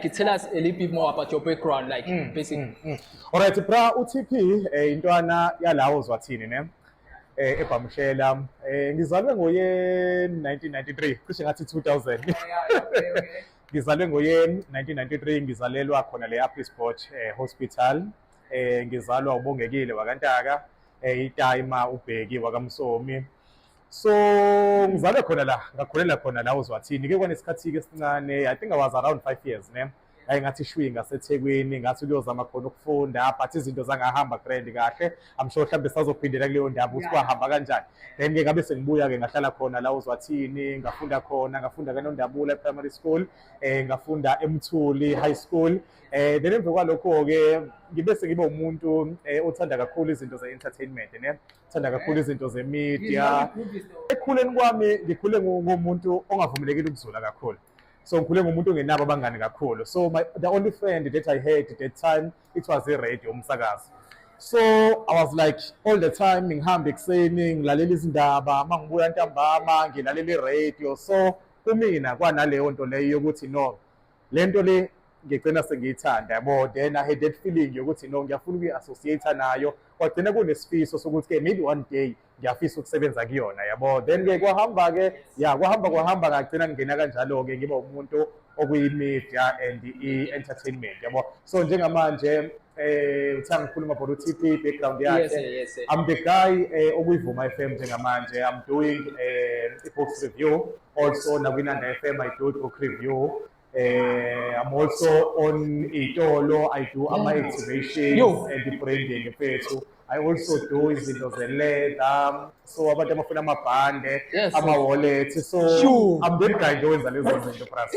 like tell us a little bit more about your background, like basically. Alright, bra uTP intwana yalawo uzwathini ne? eBhamshela ngizalwe ngoye 1993 cishe ngathi 2000 ngizalwe ngoye 1993 ngizalelwa khona le Aprisport Hospital ngizalwa ubongekile wakantaka iTaima uBheki wakamsomi so ngizalwe khona la ngakhulela khona la uzwathini ke kwanesikhathi ke sincane I think I was around 5 years ne ngathi shwi ngaseThekwini ngathi kuyozama khona ukufunda but izinto zangahamba grand kahle I'm sure mhlambe sazophindela kuleyo ndaba ukuthi kwahamba kanjani then ke ngabe sengibuya ke ngahlala khona la uzwathini ngafunda kaNondabula primary school ngafunda eMthuli high school then emva kwalokho ke ngibe sengibe umuntu othanda kakhulu izinto ze-entertainment ne uthanda kakhulu izinto ze-media ekhuleni kwami ngikhule ngumuntu ongavumelekile ukuzula kakhulu so ngikhule ngumuntu ongenabo abangani kakhulu so the only friend that I had at that time it was a radio umsakazo so I was like all the time ngihamba ekuseni ngilalela izindaba mangibuya ntambama ngilalela i-radio so kumina kwanaleyo nto leyo yokuthi no lento le ngigcina sengiyithanda yabo then I had that feeling yokuthi no ngiyafuna ukuyi-associate nayo kwagcina kunesifiso sokuthi ke maybe one day ngiyafisa ukusebenza kuyona yabo then ke kwahamba ke kwahamba ngagcina ngingena kanjalo ke ngiba umuntu okuyi-media and i-entertainment yabo so njengamanje uthi ngikhuluma about uTP background yakhe Yes. I'm the guy okuyivuma FM njengamanje I'm doing i-books review also nakwinanda FM I do book review I'm also on Itolo I do ama-activations and the-branding fethu I also do izinto ze-leather so abantu abafuna amabhande ama-wallet so I'm that guy nje owenza lezo zinto pras